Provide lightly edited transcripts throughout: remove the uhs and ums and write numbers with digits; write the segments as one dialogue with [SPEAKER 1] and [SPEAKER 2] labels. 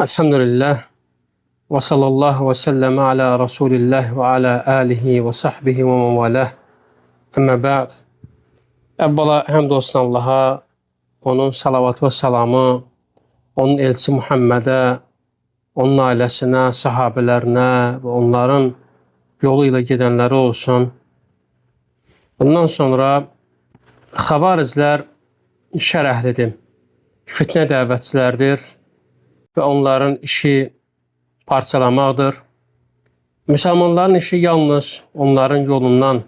[SPEAKER 1] Elhamdülillah ve sallallahu ve sellem ala Resulillah ve ala alihi ve sahbihi ve men valah. Əmmə ba'd. Əvvəla həmd olsun Allaha, onun salavat və salamı, onun elçi Muhammedə, onun ailəsinə, sahabələrinə və onların yolu ilə gedənləri olsun. Bundan sonra xavarizlər şər əhlidir, fitnə dəvətçilərdir və onların işi parçalamaqdır. Müsəlmanların işi yalnız onların yolundan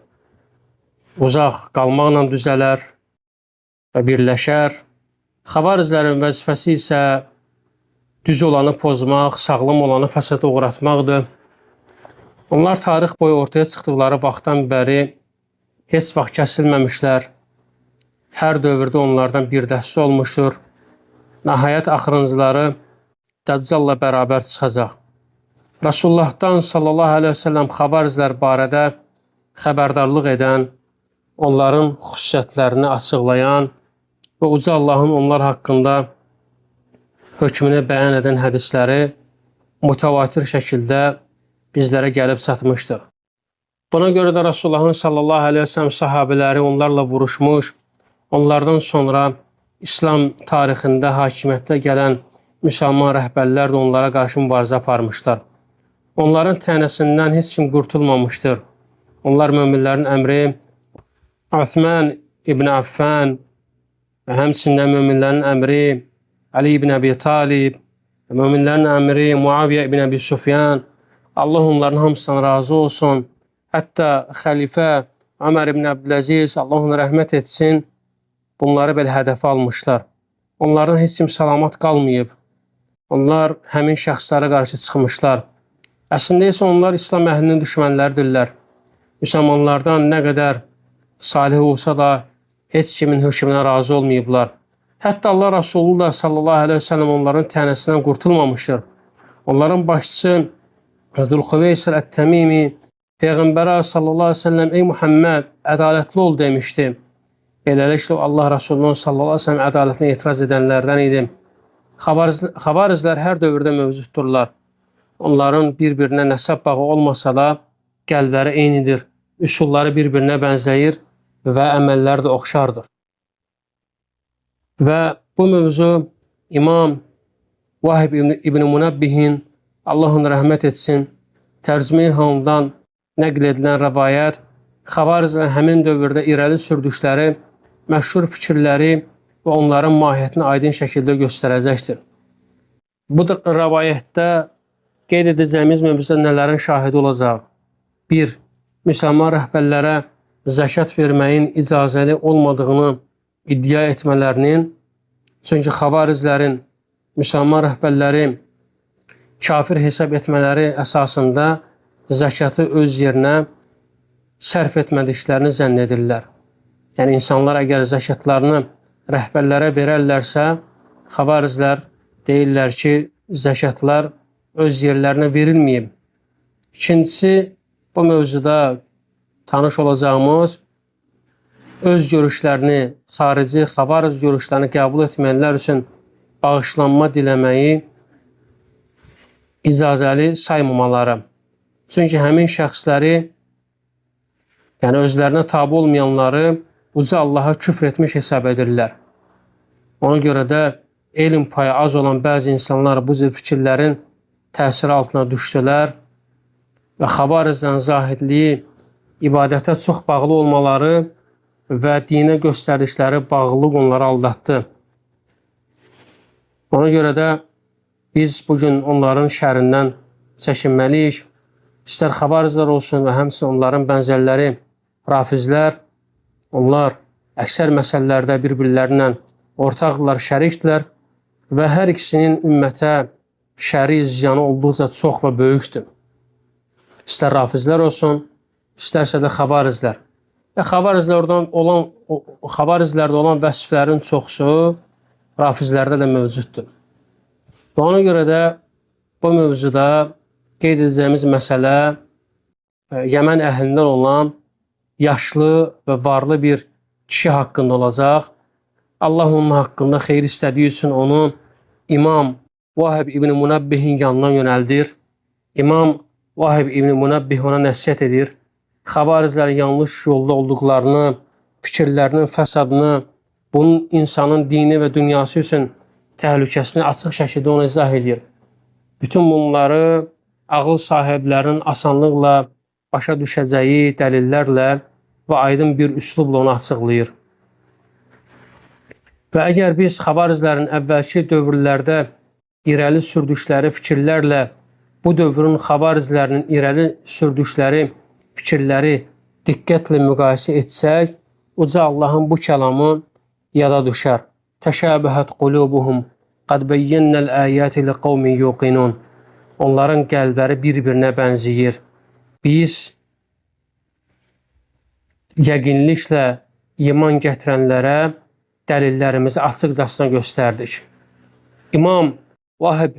[SPEAKER 1] uzaq qalmaqla düzələr və birləşər. Xavarizlərin vəzifəsi isə düz olanı pozmaq, sağlam olanı fəsada uğratmaqdır. Onlar tarix boyu ortaya çıxdıqları vaxtdan bəri heç vaxt kəsilməmişlər. Hər dövrdə onlardan bir dəstə olmuşdur. Nəhayət axırıncıları Dəccalla bərabər çıxacaq. Rasulullahdan sallallahu aleyhi ve sellem xavarizlər barədə xəbərdarlıq edən, onların xüsusiyyətlərini açıqlayan və Uca Allahın onlar haqqında hökmünü bəyan edən hədisləri mütəvatir şəkildə bizlərə gəlib çatmışdır. Buna görə də Rasulullahın sallallahu aleyhi ve sellem sahabiləri onlarla vuruşmuş, onlardan sonra İslam tarixində hakimiyyətlə gələn müsəlman rəhbərlər də onlara qarşı mübarizə aparmışlar. Onların tənəsindən heç kim qurtulmamışdır. Onlar möminlərin əmri Osman ibn Affan və həmçinin möminlərin əmri Ali ibn Abi Talib, möminlərin əmri Muaviyə ibn Abi Sufyan, Allah onların hamısından razı olsun. Hətta xəlifə Ömər ibn Abdüləziz, Allah ona rəhmət etsin, bunları belə hədəfə almışlar. Onların heç kim salamat qalmayıb. Onlar həmin şəxslərə qarşı çıxmışlar. Əslində isə onlar İslam əhlinin düşmənləridirlər. Müsəlmanlardan nə qədər salih olsa da heç kimin hökmünə razı olmayıblar. Hətta Allah Rasulü da sallallahu aleyhi ve sellem onların tənəsindən qurtulmamışdır. Onların başçısı Zülxüveysir Ət-Təmimi Peyğəmbərə sallallahu aleyhi ve sellem ey Muhammed ədalətli ol demişdi. Beləliklə Allah Rasulunun sallallahu aleyhi ve sellem ədalətinə etiraz edənlərdən idi. Xavarizlər hər dövrdə mövcuddurlar. Onların bir-birinə nəsəb bağı olmasa da qəlbləri eynidir, üsulları bir-birinə bənzəyir və əməlləri də oxşardır. Və bu mövzu İmam Vahib ibn Munabbihin, Allah ona rəhmət etsin, tərcümə halından nəql edilən rəvayət, xavarizlərin həmin dövrdə irəli sürdükləri məşhur fikirləri və onların mahiyyətini aydın şəkildə göstərəcəkdir. Bu rəvayətdə qeyd edəcəyimiz mövzuda nələrin şahidi olacaq? 1. Müsəlman rəhbərlərə zəkat verməyin icazəli olmadığını iddia etmələrinin, çünki xavarizlərin müsəlman rəhbərləri kafir hesab etmələri əsasında zəkatı öz yerinə sərf etmədiklərini zənn edirlər. Yəni, insanlar əgər zəkatlarını rəhbərlərə verərlərsə, xavarizlər deyirlər ki, zəkatlar öz yerlərinə verilməyib. İkincisi, bu mövzuda tanış olacağımız öz görüşlərini, xarici, xavariz görüşlərini qəbul etməyənlər üçün bağışlanma diləməyi icazəli saymamaları. Çünki həmin şəxsləri, yəni özlərinə tabi olmayanları Uca Allaha küfr etmiş hesab edirlər. Ona görə də elm payı az olan bəzi insanlar bu cür fikirlərin təsiri altına düşdülər və xavarizlərin zahidliyi ibadətə çox bağlı olmaları və dinə göstərdikləri bağlılıq onları aldatdı. Ona görə də biz bugün onların şərindən çəkinməliyik. İstər xavarizlər olsun və həmçinin onların bənzərləri rafizlər, onlar əksər məsələlərdə bir-birlərinə ortaqdırlar, şərikdirlər və hər ikisinin ümmətə şəri ziyanı olduqca çox və böyükdür. İstər rafizlər olsun, istərsə də xavarizlər. Və xavarizlərdə olan vəsiflərin çoxsu rafizlərdə də mövcuddur. Və ona görə də bu mövzuda qeyd edəcəyimiz məsələ Yəmən əhlindən olan yaşlı və varlı bir kişi haqqında olacaq. Allah onun haqqında xeyir istədiyi üçün onu imam Vahib İbn Munabbihin yanına yönəldir. İmam Vahib İbn Munabbih ona nəsihət edir. Xavarizlərin yanlış yolda olduqlarını, fikirlərinin fəsadını, bunun insanın dini və dünyası üçün təhlükəsini açıq şəkildə ona izah edir. Bütün bunları ağıl sahiblərinin asanlıqla başa düşəcəyi dəlillərlə və aydın bir üslubla onu açıqlayır. Və əgər biz xavarizlərin əvvəlki dövrlərdə irəli sürdükləri fikirlərlə bu dövrün xavarizlərinin irəli sürdükləri fikirləri diqqətlə müqayisə etsək, uca Allahın bu kəlamı yada düşər. Təşabəhət qulubuhum qad beyyennəl əyəti liqavmin yuqinun. Onların qəlbləri bir-birinə bənzəyir. Biz yəqinliklə iman gətirənlərə dəlillərimizi açıqcasına göstərdik. İmam Vahib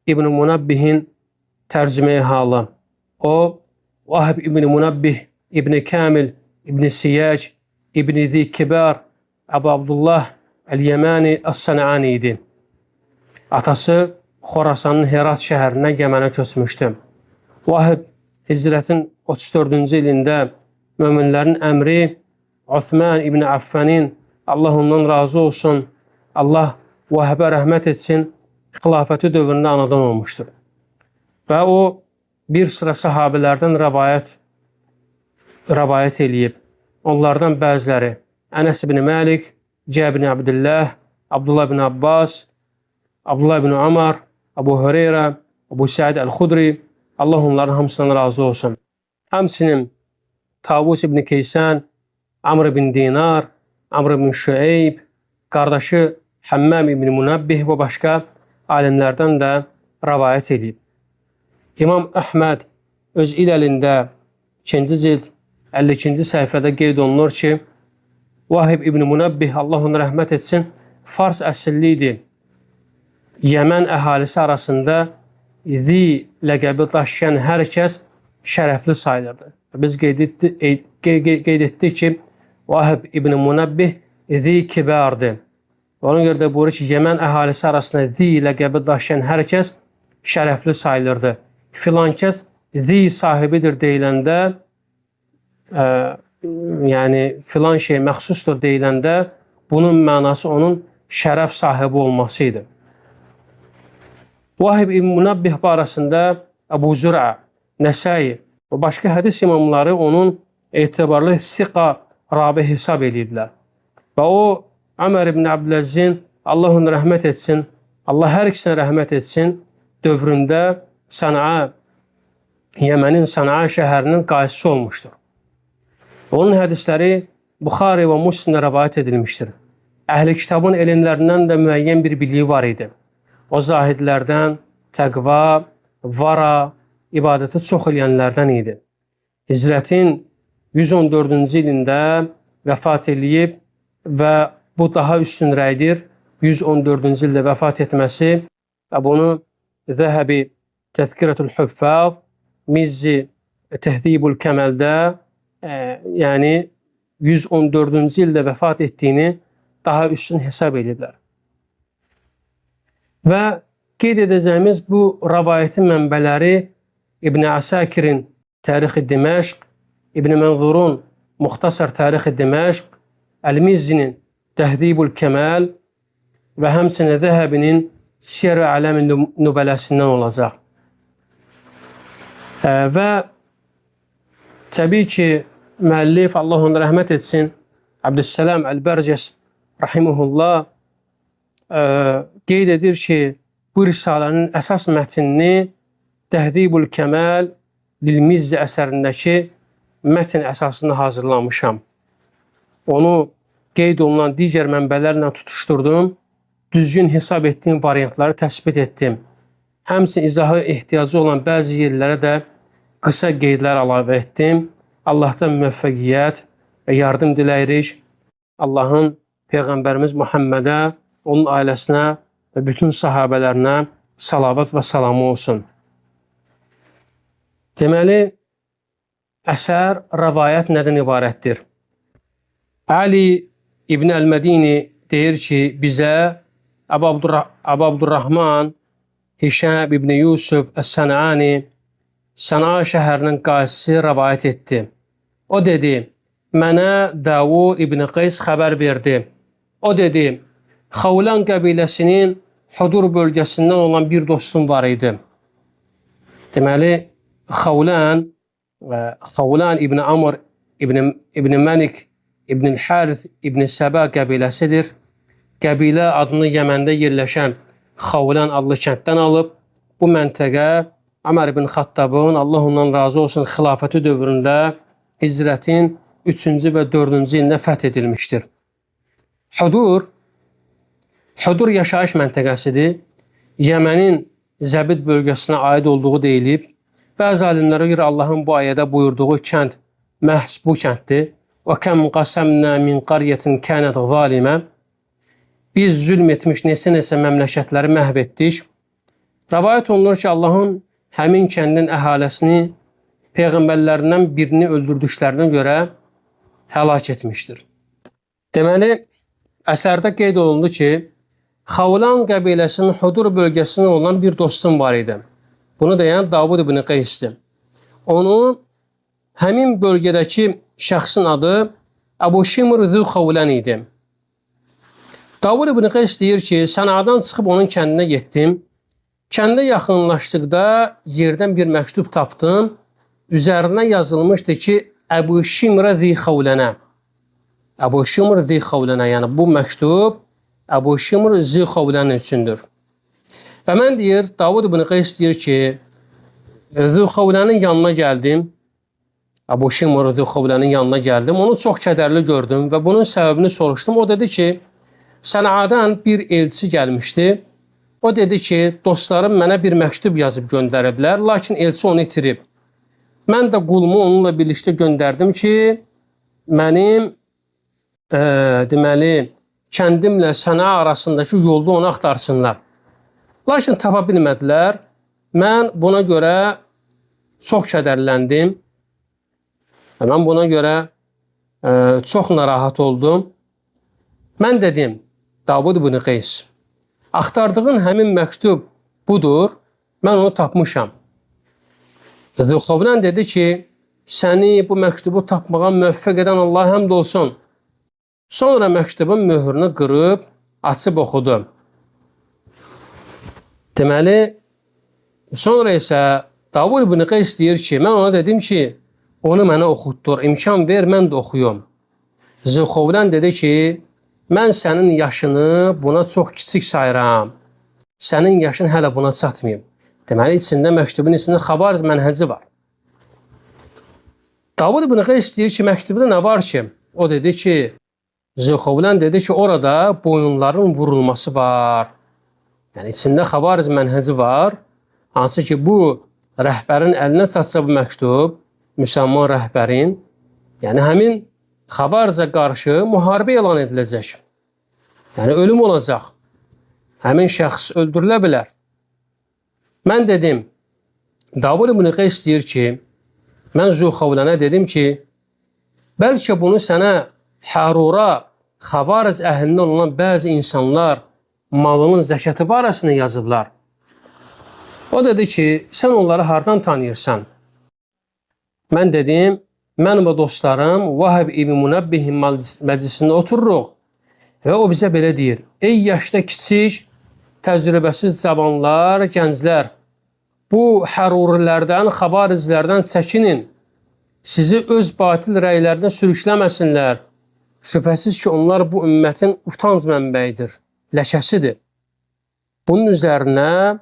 [SPEAKER 1] İbn Munabbihin tərcüməyi halı. O, Vahib İbn Munabbih, İbn Kamil, İbn Siyac, İbn Zikibar, Əbu Abdullah Əl-Yəmani Əs-Sənəani idi. Atası Xorasanın Herat şəhərinə Yəmənə köçmüşdü. Vahib hicrətin 34-cü ilində möminlərin əmri Osman İbn Affanin, Allah ondan razı olsun, Allah Vahibə rəhmət etsin, xilafəti dövründə anadan olmuşdur. Və o, bir sıra sahabələrdən rəvayət eləyib. Onlardan bəziləri Ənəs ibn Məlik, Cəbir ibn Abdillah, Abdullah ibn Abbas, Abdullah ibn Amar, Abu Hüreyrə, Abu Səid Əl-Xudri, Allah onların hamısından razı olsun. Həmsinin Tavus ibn Keysan, Amr ibn Dinar, Amr ibn Şüeyb, qardaşı Həmmam ibn Munabbih və başqa alimlərdən də rəvayət edib. İmam Əhməd öz iləlində 2-ci cild 52-ci səhifədə qeyd olunur ki, Vahib İbn Munabbih, Allah ona rəhmət etsin, Fars əsilli idi. Yəmən əhalisi arasında Zi ləqəbi daşıyan hər kəs şərəfli sayılırdı. Biz qeyd etdik ki, Vahib İbn Munabbih Zi kibardı. Ona görə də buyurur ki, Yəmən əhalisi arasında Zi ləqəbi daşıyan hər kəs şərəfli sayılırdı. Filan kəs Zi sahibidir deyiləndə, yəni filan şey məxsusdur deyiləndə, bunun mənası onun şərəf sahibi olması idi. Vahib İbn Munabbih barəsində Əbu Zür'a, Nəsai və başqa hədis imamları onun etibarlı siqa rabi hesab edirlər. Və o, Ömər ibn Abdüləzzin, Allah onu rəhmət etsin, Allah hər ikisinə rəhmət etsin, dövründə Səna'a, Yəmənin Səna'a şəhərinin qaysisi olmuşdur. Onun hədisləri Buxari və Müslimdə rəvayət edilmişdir. Əhl-i kitabın elmlərindən də müəyyən bir biliyi var idi. O zahidlərdən, təqva, vara, ibadəti çox eləyənlərdən idi. Hicrətin 114-cü ilində vəfat eləyib və bu daha üstün rəydir. 114-cü ildə vəfat etməsi və bunu Zəhəbi Təzkirətül Hüffaz, Mizzi Təhdibül Kəməldə, yəni 114-cü ildə vəfat etdiyini daha üstün hesab edirlər. Və qeyd edəcəyimiz bu rəvayətin mənbələri İbn Əsakirin Tarixi Diməşq, İbn Mənzurun Muxtasar Tarixi Diməşq, Əl-Mizzinin Təhdibül Kəməl və həmçinin Zəhəbinin Siyar-ı Aləmin nübələsindən olacaq. Və təbii ki, müəllif, Allah ona rəhmət etsin, Abdüssəlam Əl-Bərcəs rahimehullah qeyd edir ki, bu risalənin əsas mətnini Təhdibül Kəməl Lil-Mizzi əsərindəki mətn əsasında hazırlamışam. Onu qeyd olunan digər mənbələrlə tutuşdurdum, düzgün hesab etdiyim variantları təsbit etdim. Həmçinin izahı ehtiyacı olan bəzi yerlərə də qısa qeydlər əlavə etdim. Allahdan müvəffəqiyyət və yardım diləyirik. Allahın Peyğəmbərimiz Muhammədə, onun ailəsinə və bütün sahabələrinə salavat və salamı olsun. Deməli, əsər, rəvayət nədən ibarətdir? Ali İbn Əl-Mədini deyir ki, bizə Əbu Abdurrahman Hişam ibn Yusuf Əs-Sən'ani Səna'a şəhərinin qazisi rəvayət etdi. O dedi, mənə Davud ibn Qays xəbər verdi. O dedi, Xavlan qəbiləsinin Hudur bölgəsindən olan bir dostum var idi. Deməli, Xavlan ibn Amr ibn Məlik ibn Harith ibn Səba qəbiləsidir. Qəbilə adını Yəməndə yerləşən Xavlan adlı kənddən alıb. Bu məntəqə Ömər ibn Xattabın, Allah ondan razı olsun, xilafəti dövründə hicrətin 3-cü və 4-cü ilində fəth edilmişdir. Hudur yaşayış məntəqəsidir. Yəmənin Zəbid bölgəsinə aid olduğu deyilib. Bəzi alimlərə görə Allahın bu ayədə buyurduğu kənd məhz bu kənddir. Və kəm qasamna min qaryatin kənət zalimə. Biz zülm etmiş neçə məmləkətləri məhv etdik. Rəvayət olunur ki, Allahın həmin kəndin əhalisini peyğəmbərlərindən birini öldürdüklərinə görə həlak etmişdir. Deməli, əsərdə qeyd olundu ki, Xavlan qəbiləsinin Hudur bölgəsində olan bir dostum var idi. Bunu deyən Davud ibn Qaysdir. Onun həmin bölgədəki şəxsin adı Əbu Şimr Zülxavlan idi. Davud ibn Qays deyir ki, Səna'dan çıxıb onun kəndinə getdim. Kəndə yaxınlaşdıqda yerdən bir məktub tapdım. Üzərinə yazılmışdı ki, Əbu Şimr Zülxavlana. Əbu Şimr Zülxavlana, yəni bu məktub Əbu Şimr Zülxavlan üçündür. Və mən deyir, Davud ibn Qays deyir ki, Zülxavlanın yanına gəldim. Əbu Şimr Zülxavlanın yanına gəldim. Onu çox kədərli gördüm və bunun səbəbini soruşdum. O dedi ki, Səna'dan bir elçi gəlmişdi. O dedi ki, dostlarım mənə bir məktub yazıb göndəriblər, lakin elçi onu itirib. Mən də qulumu onunla birlikdə göndərdim ki, mənim deməli, kəndimlə Səna'a arasındakı yolda onu axtarsınlar. Lakin tapa bilmədilər. Mən buna görə çox kədərləndim. Mən buna görə çox narahat oldum. Mən dedim, Davud ibn Qays, axtardığın həmin məktub budur, mən onu tapmışam. Zülxavlan dedi ki, səni bu məktubu tapmağa müvəffəq edən Allah həmd olsun. Sonra məktubun möhrünü qırıb, açıb oxudu. Deməli, sonra isə Davud ibn Qays deyir ki, mən ona dedim ki, onu mənə oxutdur, imkan ver, mən də oxuyum. Zülxavlan dedi ki, mən sənin yaşını buna çox kiçik sayıram. Sənin yaşın hələ buna çatmayıb. Deməli, məktubun içində xavarz mənhəci var. Davud ibn Qays deyir ki, məktubda nə var ki? O dedi ki, Zülxavlan dedi ki, orada boyunların vurulması var. Yəni, içində xavarz mənhəci var. Hansı ki, bu rəhbərin əlinə çatsa bu məktub, müsəlman rəhbərin, yəni həmin xavarza qarşı müharibə elan ediləcək. Yəni, ölüm olacaq. Həmin şəxs öldürülə bilər. Mən dedim, Davud ibn Qays deyir ki, mən Zülxavlana dedim ki, bəlkə bunu sənə Hərura, xavarz əhlindən olan bəzi insanlar malının zəkatı barəsində yazıblar. O dedi ki, sən onları hardan tanıyırsan? Mən dedim, mən və dostlarım Vahib ibn Münəbbihin məclisində otururuq və o bizə belə deyir, ey yaşda kiçik, təcrübəsiz cavanlar, gənclər, bu hərurilərdən, xavarizlərdən çəkinin, sizi öz batil rəylərinə sürükləməsinlər. Şübhəsiz ki, onlar bu ümmətin utanc mənbəyidir, ləkəsidir. Bunun üzərinə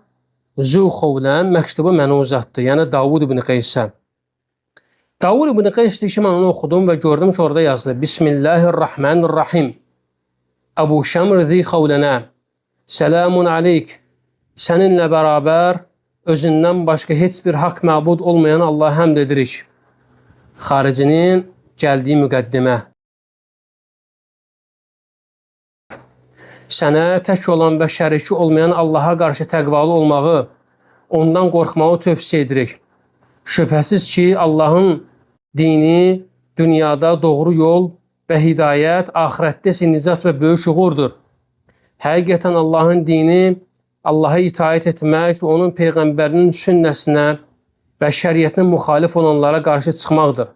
[SPEAKER 1] Zülxavlan məktubu mənə uzatdı, yəni Davud ibn Qaysə. Davud ibn Qays deyir ki, mən onu oxudum və gördüm ki, orada yazdı. Bismillahirrahmanirrahim. Əbu Şimr Zülxavlana. Selamun aleyk. Səninlə bərabər özündən başqa heç bir haqq məbud olmayan Allah'a həmd edirik. Xaricinin gəldiyi müqəddimə. Sənə tək olan və şəriki olmayan Allaha qarşı təqvalı olmağı, ondan qorxmağı tövsiyə edirik. Şübhəsiz ki, Allahın dini dünyada doğru yol və hidayət, axirətdə isə nicat və böyük uğurdur. Həqiqətən Allahın dini Allaha itaət etmək və onun Peyğəmbərinin sünnəsinə və şəriətinə müxalif olanlara qarşı çıxmaqdır.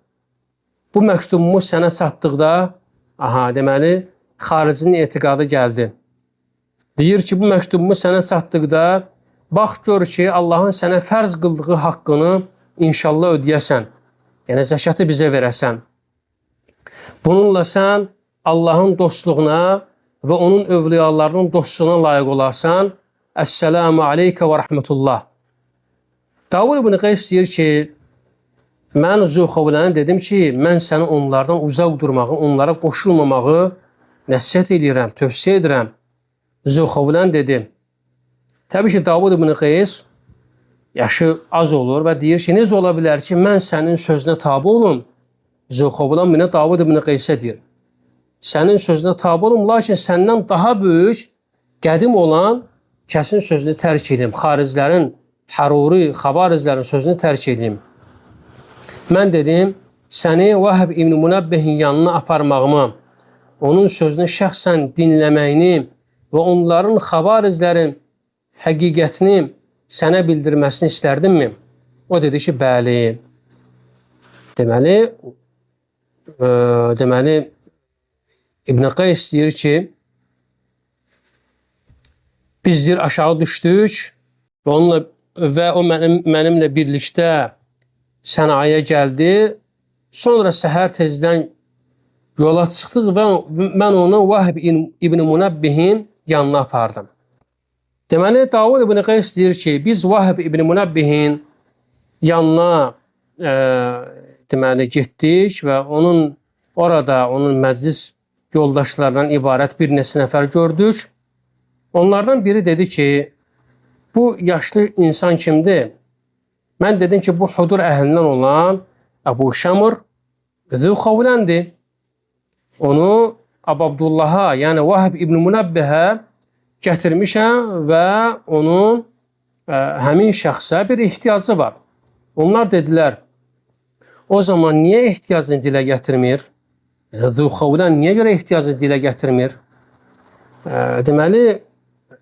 [SPEAKER 1] Bu məktubumuz sənə çatdıqda, deməli, xaricinin etiqadı gəldi. Deyir ki, bu məktubumuz sənə çatdıqda, bax gör ki, Allahın sənə fərz qıldığı haqqını inşallah ödəyəsən. Yəni, zəkatı bizə verəsən. Bununla sən Allahın dostluğuna və onun övliyalarının dostluğuna layiq olarsan. Əssəlamu aleykə və rəhmətullah. Davud ibn Qays deyir ki, mən Zülxovlənə dedim ki, mən səni onlardan uzaq durmağı, onlara qoşulmamağı nəsihət edirəm, tövsiyə edirəm. Zülxovlən dedi. Təbii ki, Davud ibn Qays yaşı az olur və deyir ki, necə ola bilər ki, mən sənin sözünə tabi olum? Zülxovlən mənə Davud ibn Qaysə deyir. Sənin sözünə tabi olum, lakin səndən daha böyük, qədim olan kəsin sözünü tərk edeyim. Xariclərin, Həruri, Xavarizlərin sözünü tərk edeyim. Mən dedim, səni Vahb ibn Münəbbihin yanına aparmağımı, onun sözünü şəxsən dinləməyini və onların Xavarizlərin həqiqətini sənə bildirməsini istərdinmi? O dedi ki, bəli. Deməli, İbn Qays deyir ki, biz deyir, aşağı düşdük və o mənimlə birlikdə sənaya gəldi. Sonra səhər tezdən yola çıxdıq və mən onu Vahb ibn Münəbbihin yanına apardım. Deməli, Davud ibn Qays deyir ki, biz Vahb ibn Münəbbihin yanına getdik və orada onun məclis yoldaşlarından ibarət bir neçə nəfər gördük. Onlardan biri dedi ki, bu yaşlı insan kimdir? Mən dedim ki, bu Hudur əhlindən olan Əbu Şamr Zülxovləndir. Onu Abdullaha, yəni Vahb ibn Münebbihə gətirmişəm və onun həmin şəxsə bir ehtiyacı var. Onlar dedilər, o zaman niyə ehtiyacını dilə gətirmir? Zülxovlən niyə görə ehtiyacını dilə gətirmir? Deməli,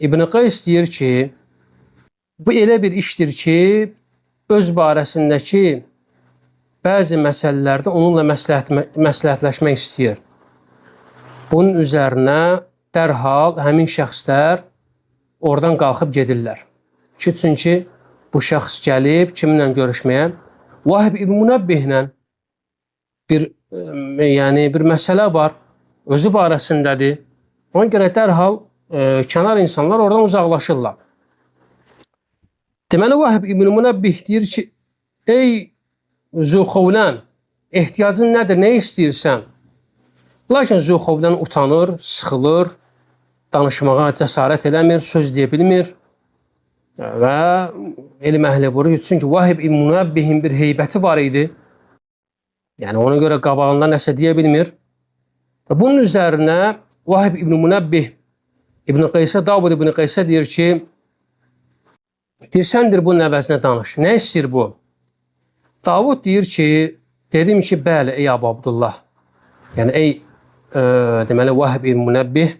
[SPEAKER 1] İbn Qays deyir ki, bu elə bir işdir ki, öz barəsindəki bəzi məsələlərdə onunla məsləhətləşmək istəyir. Bunun üzərinə dərhal həmin şəxslər oradan qalxıb gedirlər. Çünki bu şəxs gəlib kiminlə görüşməyə? Vahb ibn Münebbihlə bir məsələ var, özü barəsindədir. Ona görə dərhal kənar insanlar oradan uzaqlaşırlar. Deməli, Vahb ibn Münebbih deyir ki, ey Zülxovlən, ehtiyacın nədir, nə istəyirsən? Lakin Zülxovlən utanır, sıxılır, danışmağa cəsarət eləmir, söz deyə bilmir və elm əhli vurur. Çünki Vahb ibn Münebbihin bir heybəti var idi. Yəni, ona görə qabağında nəsə deyə bilmir. Bunun üzərinə Vahb ibn Münebbih İbn Qaysə, Davud ibn Qaysə deyir ki, səndir bunun əvəzinə danış. Nə istəyir bu? Davud deyir ki, dedim ki, bəli, ey Əbu Abdullah. Yəni, deməli, Vahb ibn Münebbih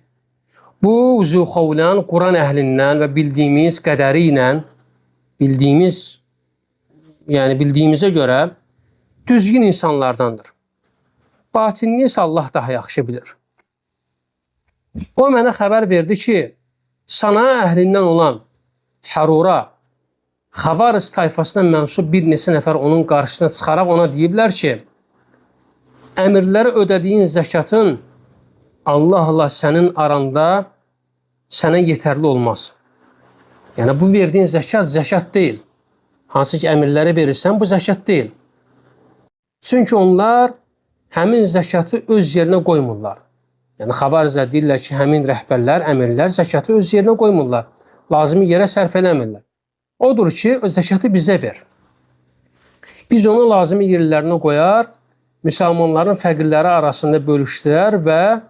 [SPEAKER 1] bu Zülxovlən Quran əhlindən və bildiyimiz qədəri ilə, bildiyimizə görə düzgün insanlardandır. Batinini isə Allah daha yaxşı bilir. O mənə xəbər verdi ki, Sana əhlindən olan Hərura, Xavariz tayfasına mənsub bir neçə nəfər onun qarşısına çıxaraq ona deyiblər ki, əmirlərə ödədiyin zəkatın Allahla sənin aranda sənə yetərli olmaz. Yəni, bu verdiyin zəkat deyil. Hansı ki, əmirlərə verirsən, bu zəkat deyil. Çünki onlar həmin zəkatı öz yerinə qoymurlar. Yəni, Xavarizlər deyirlər ki, həmin rəhbərlər, əmirlər zəkatı öz yerinə qoymurlar. Lazımi yerə sərf eləmirlər. Odur ki, o zəkatı bizə ver. Biz onu lazımi yerlərinə qoyar, müsəlmanların fəqirləri arasında bölüşdürər və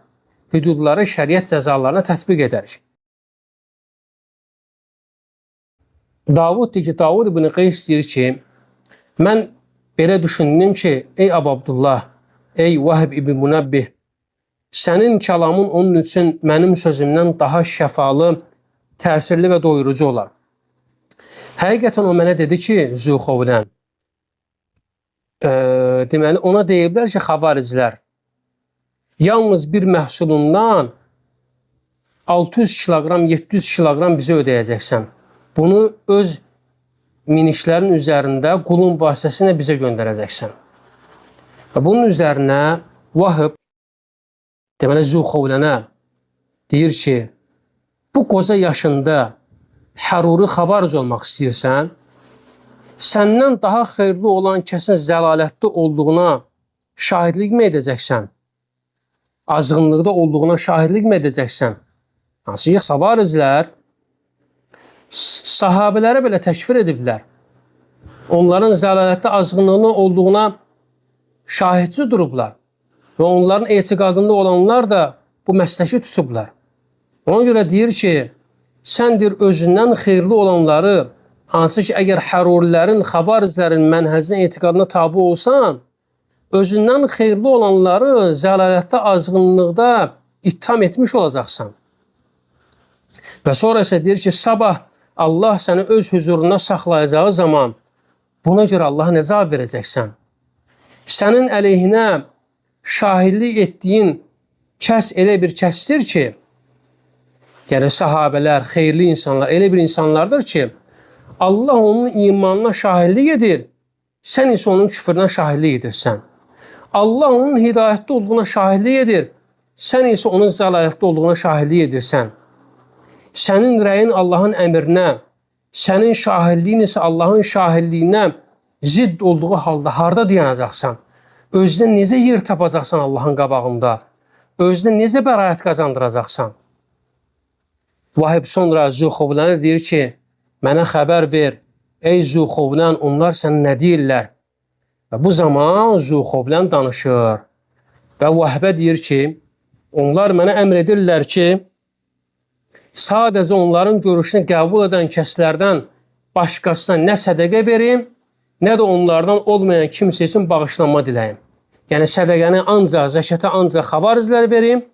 [SPEAKER 1] hüdudları şəriət cəzalarına tətbiq edərik. Davud ibn Qays deyir ki, mən belə düşündüm ki, ey Əbu Abdullah, ey Vahb ibn Münebbih, sənin kəlamın onun üçün mənim sözümdən daha şəfalı təsirli və doyurucu olar. Həqiqətən o mənə dedi ki, Zülxovlən, deməli, ona deyiblər ki, xavariclər, yalnız bir məhsulundan 600 kiloqram, 700 kiloqram bizə ödəyəcəksən. Bunu öz minişlərin üzərində qulun vasitəsilə bizə göndərəcəksən. Və bunun üzərinə Vahib, deməli, Zülxovlənə deyir ki, bu qoca yaşında həruri xavaric olmaq istəyirsən, səndən daha xeyirli olan kəsin zəlalətli olduğuna şahidlik mi edəcəksən? Azğınlıqda olduğuna şahidlik mi edəcəksən? Hansı ki, xavariclər sahabələrə belə təkfir ediblər. Onların zəlalətli azğınlığına olduğuna şahidçi durublar. Və onların etiqadında olanlar da bu məsləki tutublar. Ona görə deyir ki, sən deyir, özündən xeyirli olanları, hansı ki, əgər hərurilərin, xavariclərin mənhəzinə, etiqadına tabi olsan, özündən xeyirli olanları zəlalətdə, azğınlıqda ittiham etmiş olacaqsan. Və sonra isə deyir ki, sabah Allah səni öz huzuruna saxlayacağı zaman buna görə Allaha nə cavab verəcəksən? Sənin əleyhinə şahidlik etdiyin kəs elə bir kəsdir ki, yəni sahabələr, xeyirli insanlar elə bir insanlardır ki, Allah onun imanına şahidlik edir, sən isə onun küfrünə şahidlik edirsən. Allah onun hidayətli olduğuna şahidlik edir, sən isə onun zəlalətli olduğuna şahidlik edirsən. Sənin rəyin Allahın əmrinə, sənin şahidliyin isə Allahın şahidliyinə zidd olduğu halda harda dayanacaqsan? Özünə necə yer tapacaqsan Allahın qabağında? Özünə necə bəraət qazandıracaqsan? Vahib sonra Zülxovlənə deyir ki, mənə xəbər ver, ey Zülxovlən, onlar sənə nə deyirlər? Və bu zaman Zülxovlən danışır və Vahibə deyir ki, onlar mənə əmr edirlər ki, sadəcə onların görüşünü qəbul edən kəslərdən başqasına nə sədəqə verim, nə də onlardan olmayan kimsə üçün bağışlanma diləyim. Yəni sədəqəni ancaq, zəkəti ancaq xavariclər verim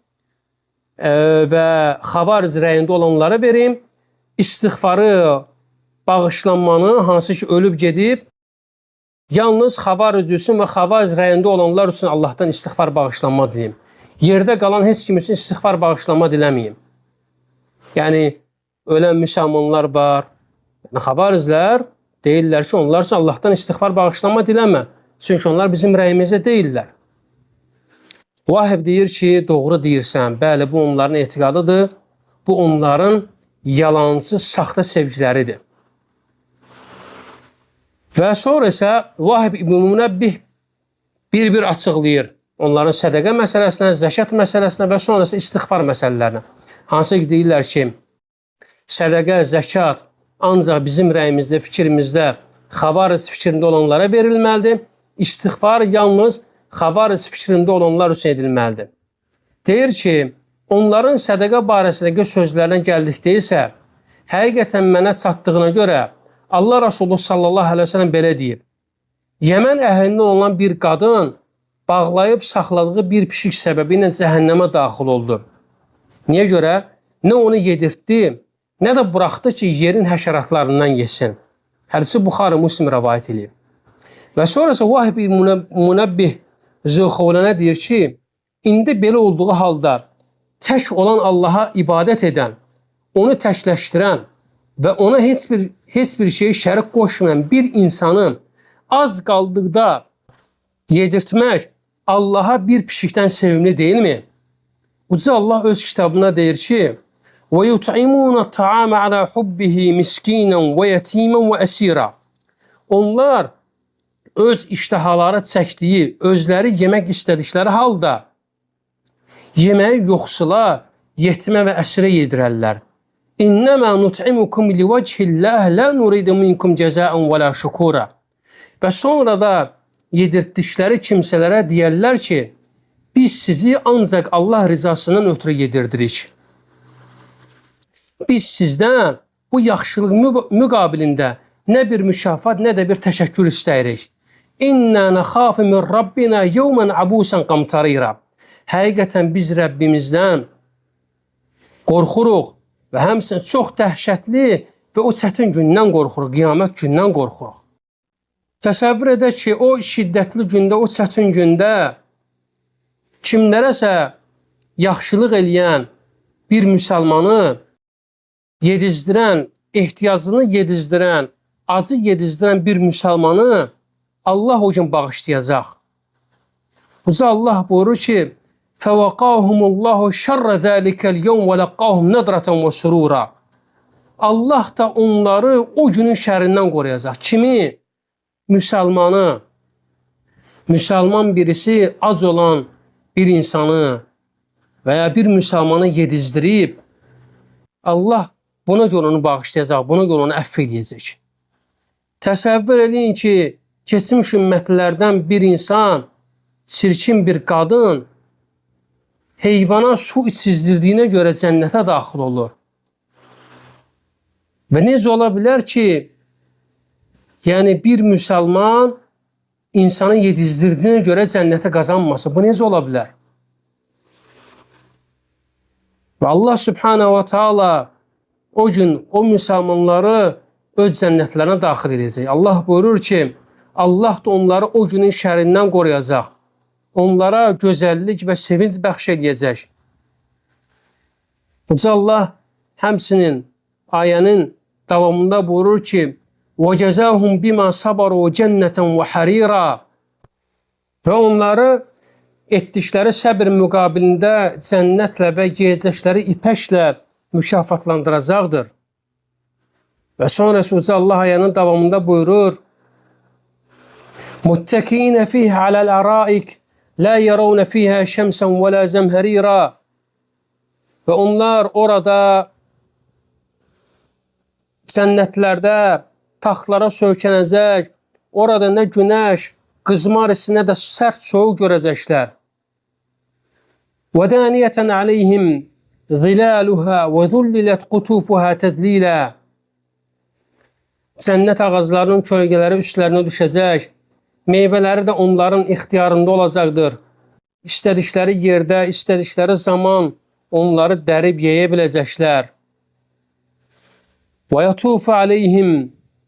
[SPEAKER 1] və xavaric rəyində olanlara verim. İstiğfarı, bağışlanmanı, hansı ki ölüb gedib, yalnız xavaric üçün və xavaric rəyində olanlar üçün Allahdan istiğfar, bağışlanma diləyim. Yerdə qalan heç kim üçün istiğfar, bağışlanma diləməyim. Yəni, ölən müsəlmanlar var. Yəni, xavariclər deyirlər ki, onlar üçün Allahdan istiğfar, bağışlanma diləmə. Çünki onlar bizim rəyimizdə deyirlər. Vahib deyir ki, doğru deyirsən, bəli, bu onların etiqadıdır. Bu onların yalancı, saxta sevgiləridir. Və sonra isə Vahib İbn Münebbih bir-bir açıqlayır onların sədəqə məsələsinə, zəkat məsələsinə və sonrası istiğfar məsələlərinə. Hansı ki, deyirlər ki, sədəqə, zəkat ancaq bizim rəyimizdə, fikrimizdə, xavaric fikrində olanlara verilməlidir. İstiğfar yalnız xavaric fikrində olanlar üçün edilməlidir. Deyir ki, onların sədəqə barəsindəki sözlərdən gəldikdə isə, həqiqətən mənə çatdığına görə Allah Resulü sallallahu aleyhi ve sellem belə deyib, Yəmən əhlindən olan bir qadın bağlayıb saxladığı bir pişik səbəbi ilə cəhənnəmə daxil oldu. Niyə görə? Nə onu yedirtdi, nə də buraxdı ki, yerin həşəratlarından yesin. Hədisi Buxari Müslim rəvayət edib. Və sonrası Vahib İbn Münebbih Zülxovlənə deyir ki, indi belə olduğu halda tək olan Allaha ibadət edən, onu təkləşdirən və ona heç bir şeyi şərik qoşmayan bir insanı az qaldıqda yedirtmək Allaha bir pişikdən sevimli deyilmi? Uca Allah öz kitabına deyir ki, وَيُطْعِمُونَ الطَّعَامَ عَلَى حُبِّهِ مِسْكِينًا وَيَتِيمًا وَأَسِيرًا. Onlar öz iştahaları çəkdiyi, özləri yemək istədikləri halda yeməyi yoxsula, yetimə və əsirə yedirərlər. İnnəmə nut'imukum livəchilləh lə nuridu minkum cəzaən və lə şükura. Və sonra da yedirtdikləri kimsələrə deyərlər ki, biz sizi ancaq Allah rızasından ötürü yedirdirik. Biz sizdən bu yaxşılıq müqabilində nə bir mükafat, nə də bir təşəkkür istəyirik. İnnə nəxafu min Rabbina yevmən abusan qamtarira. Həqiqətən biz Rəbbimizdən qorxuruq və həmçinin çox dəhşətli və o çətin gündən qorxuruq, qiyamət gündən qorxuruq. Təsəvvür edək ki, o şiddətli gündə, o çətin gündə kimlərəsə yaxşılıq eləyən bir müsəlmanı yedizdirən, ehtiyacını yedizdirən, acı yedizdirən bir müsəlmanı Allah o gün bağışlayacaq. Uca Allah buyurur ki, فَوَقَاهُمُ اللّٰهُ شَرَّ ذَٰلِكَ الْيَوْمِ وَلَقَّاهُمْ نَدْرَةً وَسُرُورًا. Allah da onları o günün şərindən qoruyacaq. Kimi? Müsəlmanı. Müsəlman birisi ac olan bir insanı və ya bir müsəlmanı yedizdirib, Allah buna görə onu bağışlayacaq, buna görə onu əfv eləyəcək. Təsəvvür edin ki, keçmiş ümmətlərdən bir insan, çirkin bir qadın heyvana su içizdirdiyinə görə cənnətə daxil olur. Və necə ola bilər ki, yəni bir müsəlman insanı yedizdirdiyinə görə cənnətə qazanmasın? Bu necə ola bilər? Və Allah Subhanahu wa Taala o gün o müsəlmanları öz cənnətlərinə daxil edəcək. Allah buyurur ki, Allah da onları o günün şərindən qoruyacaq. Onlara gözəllik və sevinç bəxş edəcək. Uca Allah həmçinin ayənin davamında buyurur ki, وَجَزَاهُمْ بِمَا صَبَرُوا جَنَّةً وَحَرِيرًا. Və onları etdikləri səbr müqabilində cənnətlə və geyəcəkləri ipəklə mükafatlandıracaqdır. Və sonrası Uca Allah ayənin davamında buyurur, مُتَّكِينَ فِيهَا عَلَى الْأَرَائِكِ لَا يَرَوْنَ فِيهَا شَمْسًا وَلَا زَمْهَرِيرًا. Və onlar orada cənnətlərdə taxtlara söykənəcək, orada nə günəş, qızmar isinə də sərt soğuk görəcəklər. وَدَانِيَةً عَلَيْهِمْ ظِلَالُهَا وَذُلِّلَتْ قُطُوفُهَا تَدْلِيلًا. Cənnət ağaclarının kölgələri üstlərinə düşəcək, meyvələri də onların ixtiyarında olacaqdır. İstədikləri yerdə, istədikləri zaman onları dərib yeyə biləcəklər. وَيَطُوفُ عَلَيْهِمْ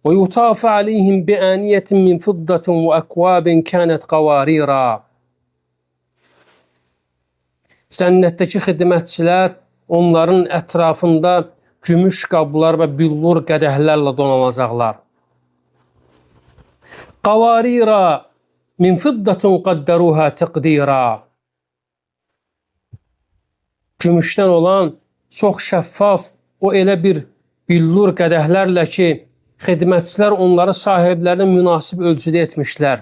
[SPEAKER 1] وَيُطَافُ عَلَيْهِمْ بِآنِيَةٍ مِّنْ فِضَّةٍ وَأَكْوَابٍ كَانَتْ قَوَارِيرًا. Cənnətdəki xidmətçilər onların ətrafında gümüş qablar və billur qədəhlərlə donanacaqlar. قَوَارِيرًا مِّنْ فِضَّةٍ قَدَّرُوهَا تَقْدِيرًا. Gümüşdən olan çox şəffaf o elə bir billur qədəhlərlə ki, xidmətçilər onları sahiblərinə münasib ölçüdə etmişlər.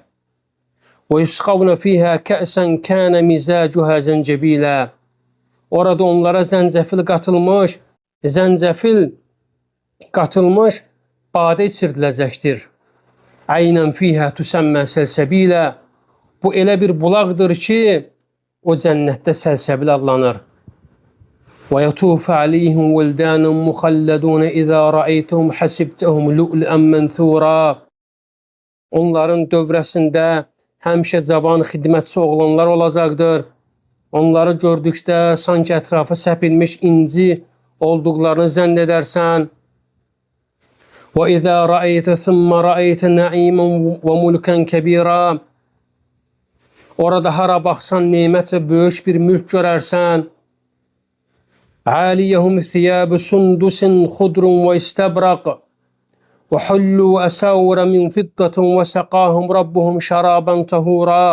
[SPEAKER 1] وَيُسْقَوْنَ فِيهَا كَأْسًا كَانَ مِزَاجُهَا زَنْجَبِيلًا. Orada onlara zəncəfil qatılmış badə içirdiləcəkdir. عَيْنًا فِيهَا تُسَمَّى سَلْسَبِيلًا. Bu elə bir bulaqdır ki, o cənnətdə səlsəbil adlanır. وَيَطُوفُ عَلَيْهِمْ وِلْدَانٌ مُخَلَّدُونَ إِذَا رَأَيْتَهُمْ حَسِبْتَهُمْ لُؤْلُؤًا مَنْثُورًا. Onların dövrəsində həmişə cavan xidmətçi oğlanlar olacaqdır. Onları gördükdə sanki ətrafı səpilmiş inci olduqlarını zənn edərsən. وَإِذَا رَأَيْتَ ثُمَّ رَأَيْتَ نَعِيمًا وَمُلْكًا كَبِيرًا. Orada hara baxsan nemət və böyük bir mülk görərsən. عَالِيَهُمْ ثِيَابُ سُنْدُسٍ خُضْرٌ وَإِسْتَبْرَقٍ وَحُلُّوا أَسَاوِرَ مِنْ فِضَّةٍ وَسَقَاهُمْ رَبُّهُمْ شَرَابًا طَهُورًا.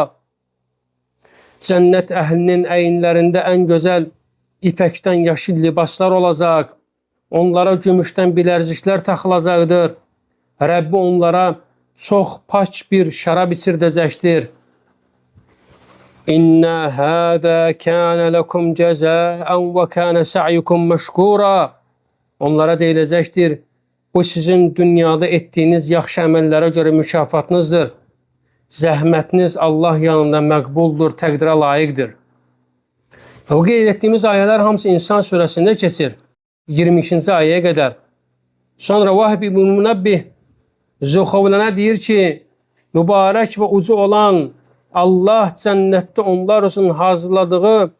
[SPEAKER 1] Cənnət əhlinin əyinlərində ən gözəl ipəkdən yaşıl libaslar olacaq. Onlara gümüşdən bilərziklər taxılacaqdır. Rəbbi onlara çox pak bir şərab içirdəcəkdir. İnna hada kana lakum cəzaən və kana sa'yukum məşkura. Onlara deyiləcəkdir, bu sizin dünyada etdiyiniz yaxşı əməllərə görə mükafatınızdır. Zəhmətiniz Allah yanında məqbuldur, təqdirə layiqdir. O qeyd etdiyimiz ayələr hamısı İnsan surəsində keçir. 22-ci ayəyə qədər. Sonra Vahib ibn Münebbih Zuxovlana deyir ki, mübarək və ucu olan Allah cənnətdə onlar üçün hazırladığı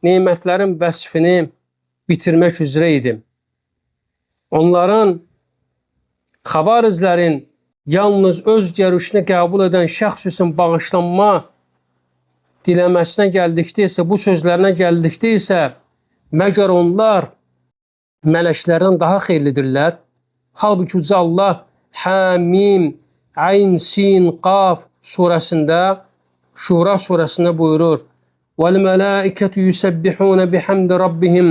[SPEAKER 1] nemətlərin vəsfini bitirmək üzrə idi. Onların, xavarizlərin yalnız öz görüşünü qəbul edən şəxs üçün bağışlanma diləməsinə gəldikdə isə, bu sözlərinə gəldikdə isə, məgər onlar mələklərdən daha xeyirlidirlər. Halbuki Uca Allah Həmim, Ayn, Sin, Qaf surəsində, Şura surəsində buyurur: وَالْمَلَائِكَةُ يُسَبِّحُونَ بِحَمْدِ رَبِّهِمْ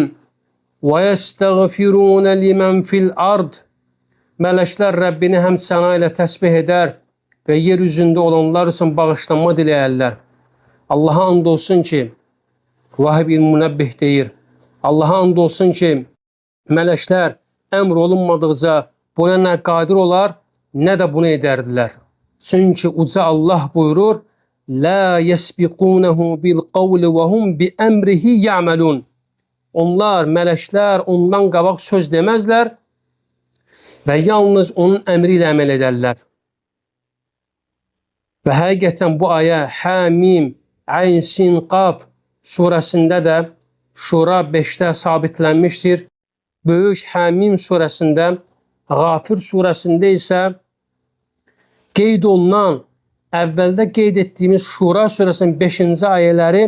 [SPEAKER 1] وَيَسْتَغْفِرُونَ لِمَنْ فِي الْأَرْضِ. Mələklər Rəbbini həmd səna ilə təsbih edər və yer üzündə olanlar üçün bağışlanma diləyərlər. Allaha and olsun ki, Vahib İbn Münebbih deyir, Allaha and olsun ki, mələklər əmr olunmadıqca buna nə qadir olar, nə də bunu edərdilər. Çünki Uca Allah buyurur: "La yesbiqunehu bil qawli və hum bi emrihi ya'malun." Onlar, mələklər ondan qabaq söz deməzlər və yalnız onun əmri ilə əməl edərlər. Və həqiqətən bu ayə Həmim, Ayn, Sin, Qaf surəsində də Şura 5-də sabitlənmişdir. Böyük Həmim surəsində, Qafir surəsində isə qeyd olunan, əvvəldə qeyd etdiyimiz Şura surəsinin 5-ci ayələri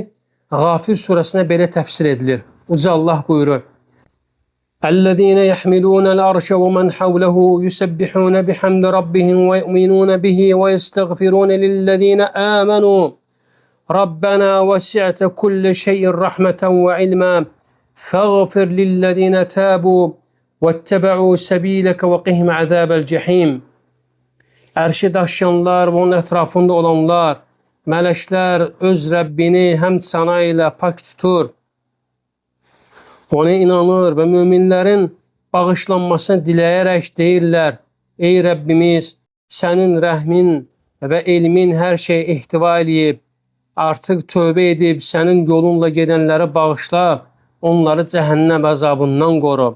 [SPEAKER 1] Qafir surəsinə belə təfsir edilir. Uca Allah buyurur: "Əllezîne yahmilûnel arşe və men havlehu yusebbihûne bihamdi rabbihim və yu'minûne bihi və yestağfirûne lillezîne âmenû. Rabbena vesi'te kulle şeyin rahmeten ve ilma. Faghfir lillezîne tâbû vettebe'û sebîleke ve qihim azâbel cehîm." Ərşi daşıyanlar və onun ətrafında olanlar, mələklər öz Rəbbini həmd səna ilə pak tutur. Ona inanır və müminlərin bağışlanmasını diləyərək deyirlər: "Ey Rəbbimiz, sənin rəhmin və elmin hər şeyi ihtiva eləyib. Artıq tövbə edib sənin yolunla gedənləri bağışla, onları cəhənnəm əzabından qoru.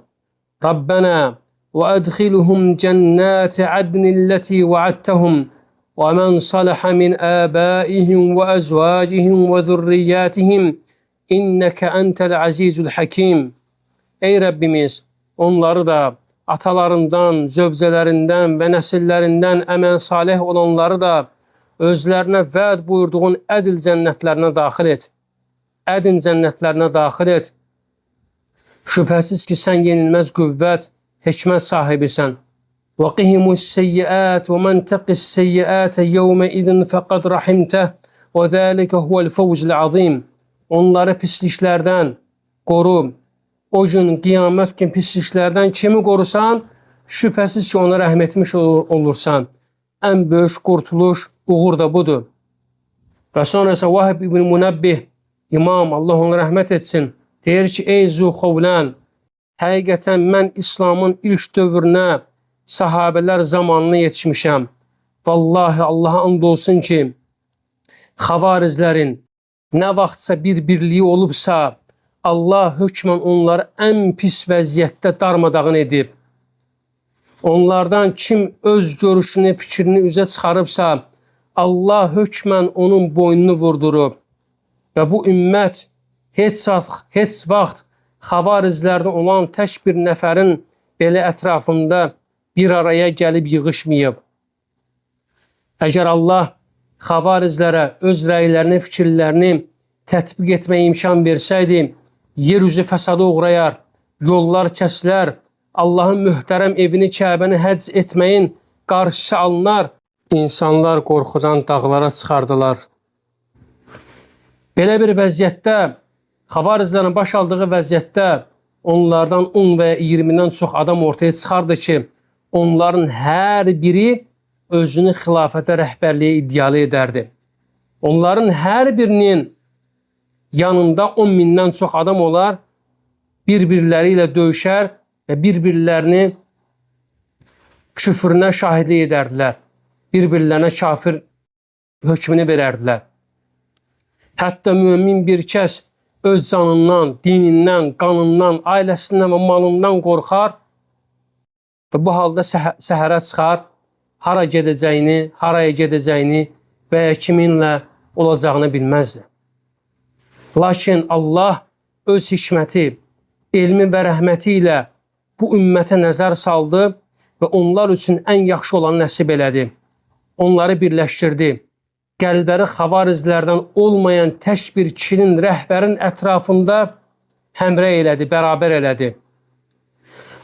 [SPEAKER 1] Rabbena və ədxiluhum cənnəti adnilləti vəaddtəhum və mən salaha min əbəihim və əzvacihim və zürriyyətihim innəkə əntəl əzizul həkim." Ey Rəbbimiz, onları da atalarından, zövcələrindən və nəsillərindən əməl salih olanları da özlərinə vəd buyurduğun ədl cənnətlərinə daxil et. Ədn cənnətlərinə daxil et. Şübhəsiz ki, sən yenilməz qüvvət, hikmət sahibisən. وَقِهِمُ السَّيِّئَاتِ وَمَنْ تَقِ السَّيِّئَاتَ يَوْمَئِذٍ فَقَدْ رَحِمْتَهُ وَذَٰلِكَ هُوَ الْفَوْزُ الْعَظِيمُ. Onları pisliklərdən qoru. O gün, qiyamət gün pisliklərdən kimi qorusan, şübhəsiz ki, ona rəhm etmiş olursan. Ən böyük qurtuluş, uğur da budur. Və sonra isə Vahib İbn Münebbih, İmam, Allah ona rəhmət etsin, deyir ki, ey Zuxovlən, həqiqətən mən İslamın ilk dövrünə, sahabələr zamanına yetişmişəm. Vallahi Allaha and olsun ki, xavarizlərin nə vaxtsa bir birliyi olubsa, Allah hökmən onları ən pis vəziyyətdə darmadağın edib. Onlardan kim öz görüşünü, fikrini üzə çıxarıbsa, Allah hökmən onun boynunu vurdurub. Və bu ümmət heç vaxt xavarizlərdən olan tək bir nəfərin belə ətrafında bir araya gəlib yığışmayıb. Əgər Allah xavarizlərə öz rəylərini, fikirlərini tətbiq etməyə imkan versəydi, yer üzü fəsada uğrayar, yollar kəsilər, Allahın mühtərəm evini, Kəbəni həcc etməyin qarşısı alınar, insanlar qorxudan dağlara çıxardılar. Belə bir vəziyyətdə, xavarizlərin baş aldığı vəziyyətdə onlardan 10 və 20-dən çox adam ortaya çıxardı ki, onların hər biri özünü xilafətə rəhbərliyə iddialı edərdi. Onların hər birinin yanında 10 mindən çox adam olar, bir-birləri ilə döyüşər və bir-birlərini küfrünə şahidlik edərdilər. Bir-birlərinə kafir hökmünü verərdilər. Hətta mümin bir kəs öz canından, dinindən, qanından, ailəsindən və malından qorxar və bu halda səhərə çıxar, hara gedəcəyini və ya kiminlə olacağını bilməzdi. Lakin Allah öz hikməti, elmi və rəhməti ilə bu ümmətə nəzər saldı və onlar üçün ən yaxşı olanı nəsib elədi. Onları birləşdirdi. Qəlbləri xavarizlərdən olmayan tək bir kişinin rəhbərin ətrafında həmrəy elədi, bərabər elədi.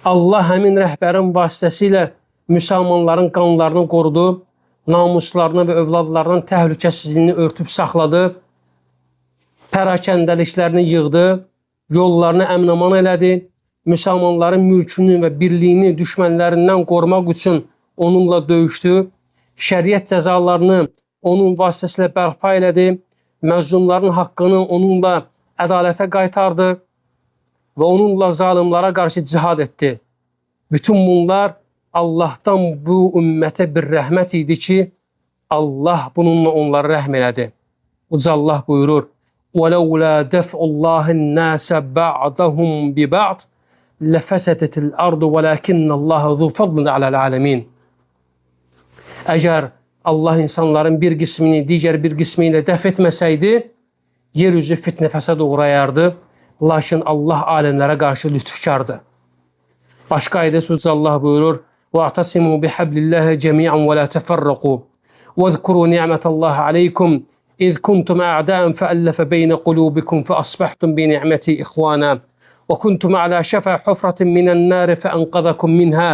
[SPEAKER 1] Allah həmin rəhbərin vasitəsilə müsəlmanların qanlarını qorudu, namuslarını və övladlarının təhlükəsizliyini örtüb saxladı, pərakəndəliklərini yığdı, yollarını əmin-aman elədi, müsəlmanların mülkünü və birliyini düşmənlərindən qorumaq üçün onunla döyüşdü, şəriət cəzalarını onun vasitəsilə bərpa elədi, məzlumların haqqını onunla ədalətə qaytardı və onunla zalimlara qarşı cihad etdi. Bütün bunlar Allahdan bu ümmətə bir rəhmət idi ki, Allah bununla onlara rəhm elədi. Uca Allah buyurur, وَلَوْلَا دَفْعُ اللّٰهِ النَّاسَ بَعْضَهُمْ بِبَعْضٍ لَفَسَدَتِ الْأَرْضُ وَلَكِنَّ اللّٰهَ ذُو فَضْلٍ عَلَى الْعَالَمِينَ. Əgər Allah insanların bir qismini digər bir qismi ilə dəf etməsəydi, yeryüzü fitnə fəsad uğrayardı, lakin Allah aləmlərə qarşı lütfkardır. Başqa ayədə Uca Allah buyurur, وَاعْتَصِمُوا بِحَبْلِ اللّٰهِ جَمِيعًا وَلَا تَفَرَّقُوا وَاذْكُرُوا نِعْمَةَ اللّٰهِ عَلَيْكُمْ إِذْ كُنْتُمْ أَعْدَاءً فَأَلَّفَ بَيْنَ قُلُوبِكُمْ فَأَصْبَحْتُمْ بِنِعْمَتِهِ إِخْوَانًا وَكُنْتُمْ عَلَى شَفَا حُفْرَةٍ مِنَ النَّارِ فَأَنْقَذَكُمْ مِنْهَا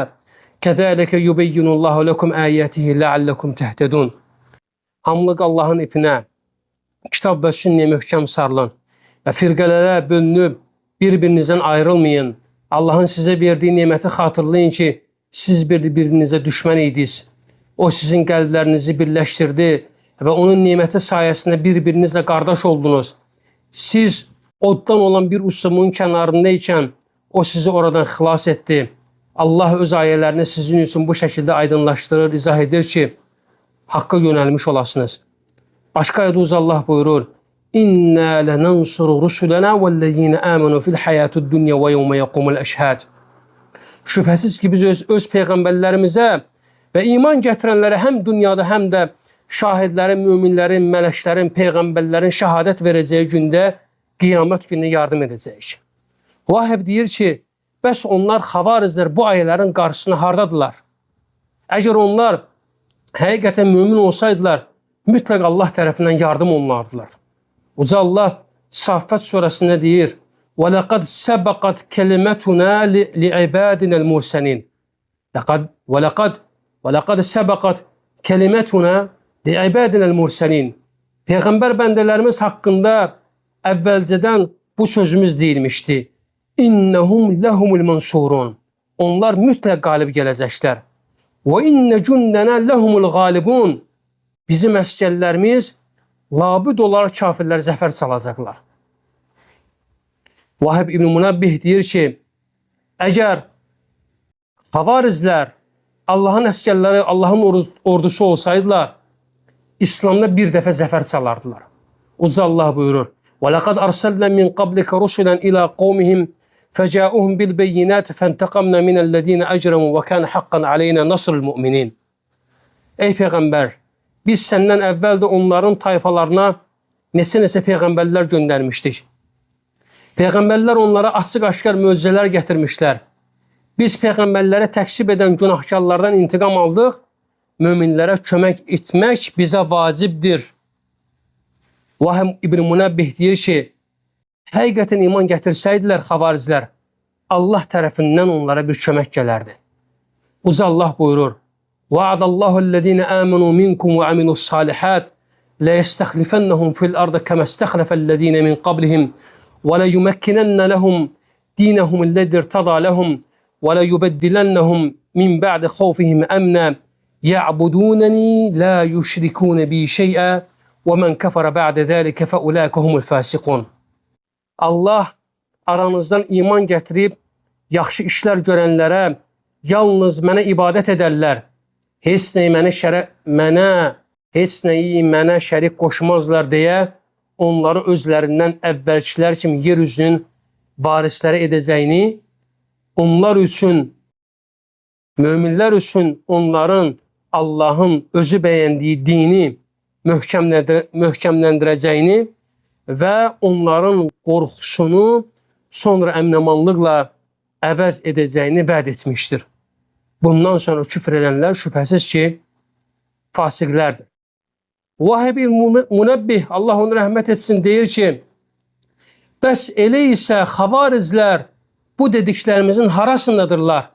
[SPEAKER 1] كَذَلِكَ يُبَيِّنُ اللّٰهُ لَكُمْ آيَاتِهِ لَعَلَّكُمْ تَهْتَدُونَ. Hamılıq Allahın ipinə, kitab və sünnəyə möhkəm sarılın və firqələrə bölünüb bir-birinizdən ayrılmayın. Allahın sizə verdiyi neməti xatırlayın ki, siz bir-birinizə düşmən idiniz. O sizin qəlblərinizi birləşdirdi və onun neməti sayəsində bir-birinizlə qardaş oldunuz. Siz oddan olan bir usumun kənarındaykən o sizi oradan xilas etdi. Allah öz ayələrini sizin üçün bu şəkildə aydınlaşdırır, izah edir ki, haqqa yönəlmiş olasınız. Başqa ayədə Uca Allah buyurur, İnna lanansuru rusulana vellezina amanu fil hayatud dunya ve yevme yaqumul ashhad. Şübhəsiz ki biz öz peyğəmbərlərimizə və iman gətirənlərə həm dünyada, həm də şahidlərin, möminlərin, mələklərin, peyğəmbərlərin şəhadət verəcəyi gündə qiyamət gününə yardım edəcəyik. Vahib deyir ki, bəs onlar xavarizlər bu ayələrin qarşısına hardadılar? Əgər onlar həqiqətən mömin olsaydılar, mütləq Allah tərəfindən yardım olunardılar. Uca Allah Saffat surəsində deyir, وَلَقَدْ سَبَقَتْ كَلِمَتُنَا لِعِبَادِنَا الْمُرْسَلِينَ. وَلَقَدْ سَبَقَتْ كَلِمَتُنَا لِعِبَادِنَا الْمُرْسَلِينَ. Peyğəmbər bəndələrimiz haqqında əvvəlcədən bu sözümüz deyilmişdi. İnnəhum ləhumul mansurun. Onlar mütləq qalib gələcəklər. Və innə cündənə ləhumul qalibun. Bizim əskərlərimiz labüd olaraq kafirlər zəfər salacaqlar. Vahib İbn Münabbih deyir ki, əgər xavarizlər Allahın əskərləri, Allahın ordusu olsaydılar, İslamda bir dəfə zəfər salardılar. Uca Allah buyurur, وَلَقَدْ أَرْسَلْنَا مِنْ قَبْلِكَ رُسُلًا إِلَى قَوْمِهِمْ فَجَاءُهُمْ بِالْبَيِّنَاتِ فَانْتَقَمْنَا مِنَ الَّذ۪ينَ أَجْرَمُوا وَكَانَ حَقًّا عَلَيْنَا نَصْرُ الْمُؤْمِنِينَ. Ey Peyğəmbər, biz səndən əvvəl də onların tayfalarına neçə peyğəmbərlər göndərmişdik. Peyğəmbərlər onlara açıq-aşkar möcüzələr gətirmişlər. Biz peyğəmbərlərə təksib edən günahkarlardan intiqam aldıq, möminlərə kömək etmək bizə vacibdir. Vahib İbn Münabbih deyir ki, həqiqətən iman gətirsəydilər xavarizlər, Allah tərəfindən onlara bir kömək gələrdi. Uca Allah buyurur, وَعَدَ اللّٰهُ الَّذ۪ينَ آمَنُوا مِنْكُمْ وَعَمِلُوا الصَّالِحَاتِ لَيَسْتَخْلِفَنَّهُمْ فِي الْأَرْضِ كَمَا اسْتَخْلَفَ الَّذ۪ينَ مِنْ قَبْلِهِمْ وَلَيُمَكِّنَنَّ لَهُمْ دِينَهُمُ الَّذِي ارْتَضَى لَهُمْ وَلَيُبَدِّلَنَّهُمْ مِنْ بَعْدِ خَوْفِهِمْ أَمْنًا يَعْبُدُونَنِي لَا يُشْرِكُونَ بِي شَيْئًا وَمَنْ كَفَرَ بَعْدَ ذَلِكَ فَأُولَٰئِكَ هُمُ الْفَاسِقُونَ. Allah aranızdan iman gətirib, yaxşı işlər görənlərə yalnız mənə ibadət edərlər, heç nəyi mənə şərik qoşmazlar deyə onları özlərindən əvvəlkilər kimi yeryüzünün varisləri edəcəyini, onlar üçün, möminlər üçün onların Allahın özü bəyəndiyi dini möhkəmləndirəcəyini və onların qorxusunu sonra əminamanlıqla əvəz edəcəyini vəd etmişdir. Bundan sonra küfr edənlər şübhəsiz ki, fasiqlərdir. Vahib Munebbih, Allah onu rəhmət etsin, deyir ki, bəs elə isə xavarizlər bu dediklərimizin harasındadırlar?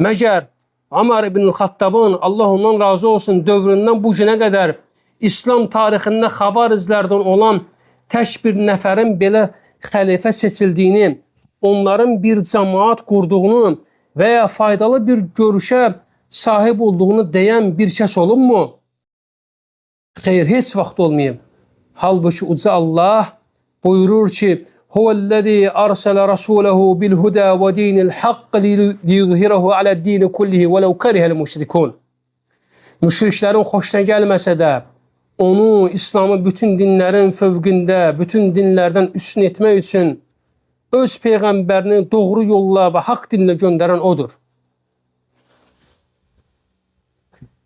[SPEAKER 1] Məgər Ömər ibn Xattabın, Allah ondan razı olsun, dövründən bu günə qədər İslam tarixində xavarizlərdən olan tək bir nəfərin belə xəlifə seçildiyini, onların bir cəmaat qurduğunu və ya faydalı bir görüşə sahib olduğunu deyən bir kəs olunmu? Xeyr, heç vaxt olmayıb. Halbuki uca Allah buyurur ki, Huvellezî arsələ rasulehu bil-huda və dinil-haqq liyuzhirahu aləd-dini kullihi vələv kerihel-müşrikun. Müşriklərin xoşuna gəlməsə də, onu İslamı bütün dinlərin fövqündə, bütün dinlərdən üstün etmək üçün öz peyğəmbərini doğru yolla və haqq dinlə göndərən odur.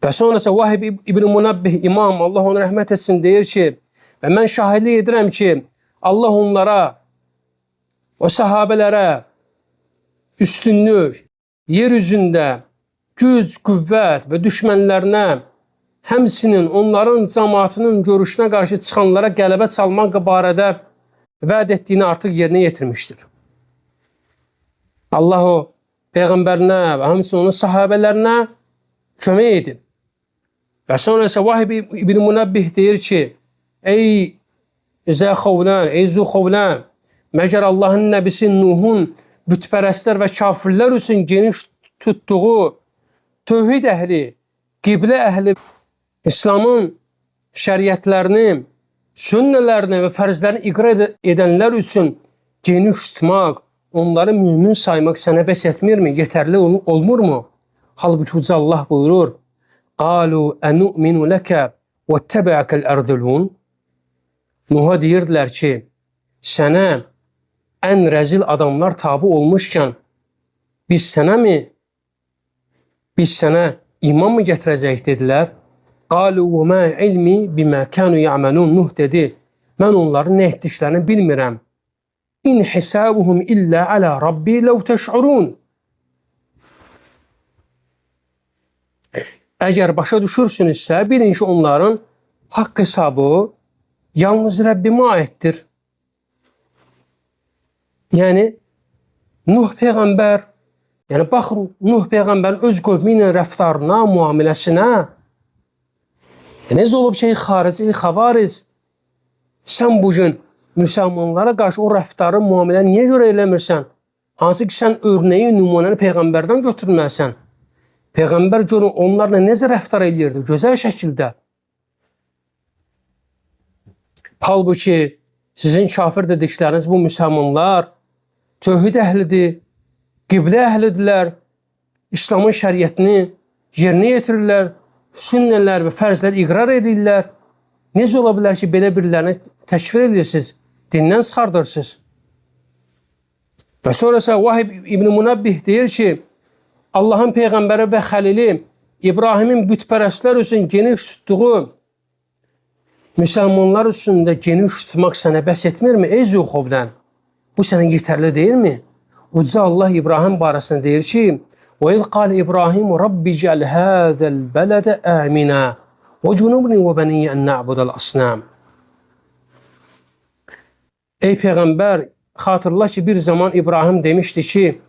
[SPEAKER 1] Və sonrası Vahib ibn Munebbih imam, Allah onu rəhmət etsin, deyir ki, və mən şahidlik edirəm ki, Allah onlara, o sahabələrə üstünlük, yer üzündə güc, qüvvət və düşmənlərinə, həmsinin onların cəmaatının görüşünə qarşı çıxanlara qələbə çalmaq barədə vəd etdiyini artıq yerinə yetirmişdir. Allah o peyğəmbərinə və həmsinin onun sahabələrinə kömək edib. Və sonra isə Vahib ibn Munebbih deyir ki, ey Zəxovlan, ey Zuxovlan, məgər Allahın nəbisi Nuhun bütpərəstlər və kafirlər üçün geniş tutduğu tövhid əhli, qiblə əhli, İslamın şəriətlərini, sünnələrini və fərzlərini iqra edənlər üçün geniş tutmaq, onları mümin saymaq sənə bəs etmirmi, yetərli olmurmu? Halbuki uca Allah buyurur, qalu ənu'minu ləkə və təbəəkəl ərdülun. Nuh'a deyirdilər ki, sənə ən rəzil adamlar tabi olmuşkən, biz sənə iman mı gətirəcəyik, dedilər. Qalu və mə ilmi bimə kənu ya'malun. Nuh dedi, mən onların nə etdiklərini bilmirəm. İn hisabuhum illə alə rabbi ləv təş'urun. Əgər başa düşürsünüzsə, bilin ki, onların haqq hesabı yalnız Rəbbimə aiddir. Yəni, Nuh Peyğəmbər, yəni baxın, Nuh Peyğəmbərin öz qövmi ilə rəftarına, müamiləsinə, necə olub ki, xarici, xavariz, sən bugün müsəlmanlara qarşı o rəftarı, müamilə niyə görə eləmirsən? Hansı ki, sən örneği, nümunəni Peyğəmbərdən götürməlisən. Peyğəmbər görün, onlarla necə rəftar edirdi? Gözəl şəkildə. Halbuki, sizin kafir dedikləriniz bu müsəlmanlar tövhid əhlidir, qiblə əhlidirlər, İslamın şəriətini yerinə yetirirlər, sünnələr və fərzləri iqrar edirlər. Necə ola bilər ki, belə birilərini təkfir edirsiniz, dindən çıxardırsınız? Və sonrası Vahib ibn Munebbih deyir ki, Allahın Peyğəmbəri və Xəlili İbrahimin bütpərəstlər üçün geniş tutduğu müsəlmanlar üçün də geniş tutmaq sənə bəs etmirmi? Ey Zuxovlan, bu sənə yetərli deyilmi? Uca Allah İbrahim barəsində deyir ki, وَإِذْ قَالَ إِبْرَاهِيمُ رَبِّ اجْعَلْ هَذَا الْبَلَدَ آمِنًا وَجُنُبْنِي وَبَنِيَّ أَن نَعْبُدَ الْأَصْنَامَ. Ey Peyğəmbər, xatırla ki, bir zaman İbrahim demişdi ki,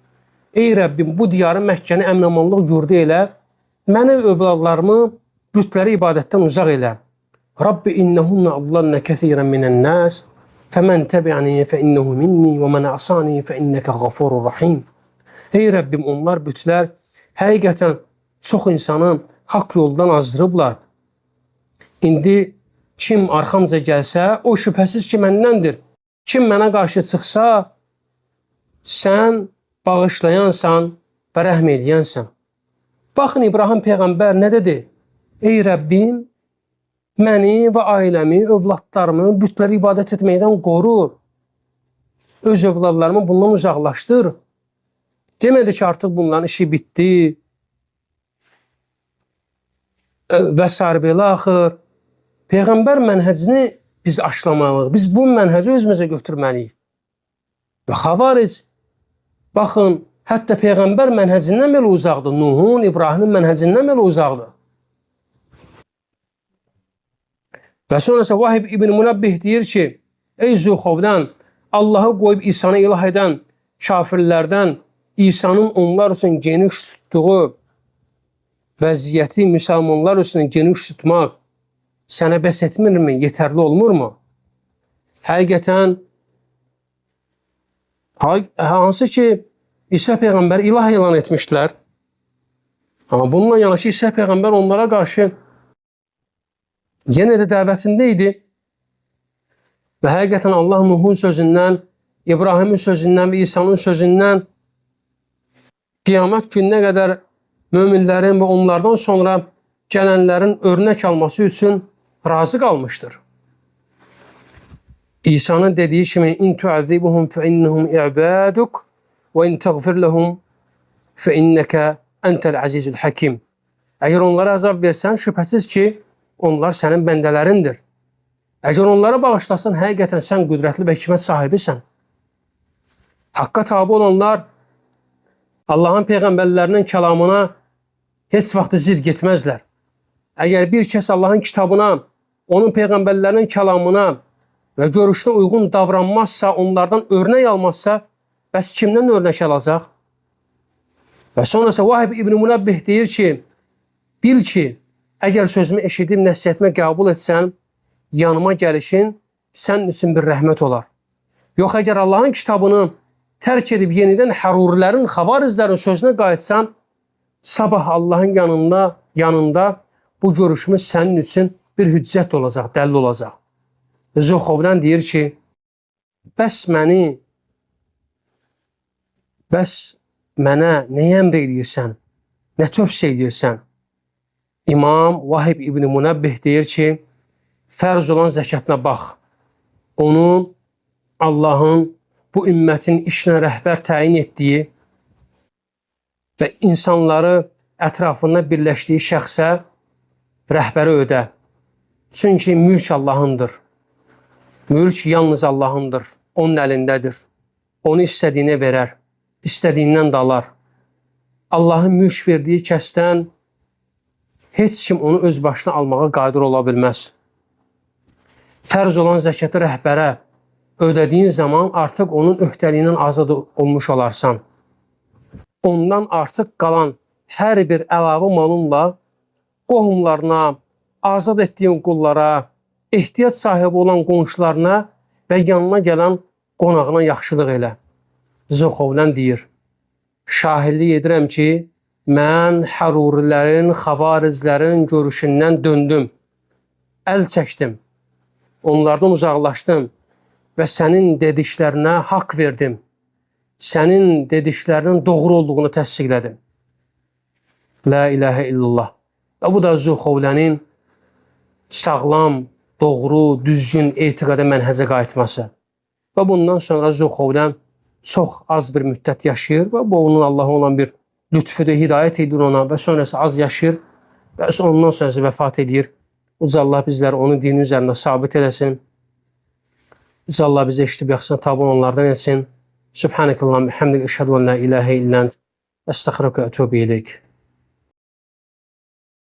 [SPEAKER 1] ey Rəbbim, bu diyarı Məkkəni əmin-amanlıq yurdu elə, məni övladlarımı bütləri ibadətdən uzaq elə. Rabbi innəhunna adlanna kəthirən minən-nas fəmən təbi'ani fəinnəhu minni və mən əsani fəinnəkəğafurur rahim. Ey Rəbbim, onlar bütlər həqiqətən çox insanı haqq yoldan azdırıblar. İndi kim arxamca gəlsə, o şübhəsiz ki, məndəndir. Kim mənə qarşı çıxsa, sən bağışlayansan və rəhm eləyənsən. Baxın, İbrahim Peyğəmbər nə dedi? Ey Rəbbim, məni və ailəmi, övladlarımı bütləri ibadət etməkdən qoru. Öz övladlarımı bundan uzaqlaşdır. Demədi ki, artıq bunların işi bitdi və s. belə axır. Peyğəmbər mənhəcini biz aşlamalıyıq. Biz bu mənhəci özümüzə götürməliyik. Və xavariz, baxın, Hətta Peyğəmbər mənhəcindən belə uzaqdır. Nuhun, İbrahimin mənhəcindən belə uzaqdır. Və sonrası Vahib İbn Münebbih deyir ki, ey Zülxovlan, Allahı qoyub İsa'nı ilah edən kafirlərdən İsa'nın onlar üçün geniş tutduğu vəziyyəti müsəlmanlar üçün geniş tutmaq sənə bəs etmirmi, yetərli olmurmu? Həqiqətən, hansı ki, İsa Peyğəmbər ilah elan etmişdilər. Amma bununla yanaşı İsa Peyğəmbər onlara qarşı yenə də dəvətində idi. Və həqiqətən Allah Nuhun sözündən, İbrahimin sözündən və İsa'nın sözündən qiyamət gününə qədər möminlərin və onlardan sonra gələnlərin örnək alması üçün razı qalmışdır. İsa'nın dediyi kimi in tu'azibuhum fe innahum i'baduk və in təğfir lehum fe inneke entel azizul hakim. Əgər onlara əzab versən, şübhəsiz ki, onlar sənin bəndələrindir. Əgər onlara bağışlasan, həqiqətən sən qüdrətli və hikmət sahibisən. Haqqa tabi olanlar Allahın peyğəmbərlərinin kəlamına heç vaxt zid getməzlər. Əgər bir kəs Allahın kitabına, onun peyğəmbərlərinin kəlamına və görüşünə uyğun davranmazsa, onlardan örnək almazsa, bəs kimdən örnək alacaq? Və sonrası Vahib İbn Münebbih deyir ki, bil ki, əgər sözümü eşidib nəsiyyətimi qəbul etsən, yanıma gəlişin sənin üçün bir rəhmət olar. Yox, əgər Allahın kitabını tərk edib yenidən hərurilərin, xavarizlərin sözünə qayıtsan, sabah Allahın yanında bu görüşümüz sənin üçün bir hüccət olacaq, dəlil olacaq. Zülxovlan deyir ki, bəs mənə nə əmr edirsən, nə tövsiyə edirsən? İmam Vahib İbn Münebbih deyir ki, fərz olan zəkatına bax. Onu Allahın bu ümmətin işinə rəhbər təyin etdiyi və insanları ətrafında birləşdiyi şəxsə rəhbəri ödə. Çünki mülk Allahındır. Mülk yalnız Allahındır. Onun əlindədir. Onu istədiyinə verər, istədiyindən dalar. Allahın mülk verdiyi kəsdən heç kim onu öz başına almağa qadir ola bilməz. Fərz olan zəkatı rəhbərə ödədiyin zaman artıq onun öhdəliyindən azad olmuş olarsan. Ondan artıq qalan hər bir əlavə malınla qohumlarına, azad etdiyin qullara, ehtiyac sahibi olan qonşularına və yanına gələn qonağına yaxşılıq elə. Zülxovlan deyir, şahidlik edirəm ki, mən hərurilərin, xavarizlərin görüşündən döndüm, əl çəkdim, onlardan uzaqlaşdım və sənin dediklərinə haqq verdim. Sənin dediklərinin doğru olduğunu təsdiqlədim. La ilahə illallah. Və bu da Zülxovlənin sağlam, doğru, düzgün etiqada mənhəzə qayıtması. Və bundan sonra Zülxovlən çox az bir müddət yaşayır və bu onun Allah'a olan bir lütfüdür, hidayət edir ona və sonrası az yaşayır və ondan sonrası vəfat edir. Uca Allah bizləri onun dini üzərində sabit eləsin. Uca Allah bizi eşitib yaxşısına tabi olanlardan etsin. Subhanəkəllam, bihamdik, əşhədu ən la ilahə illən, əstəxirəkə ətubu ileyk.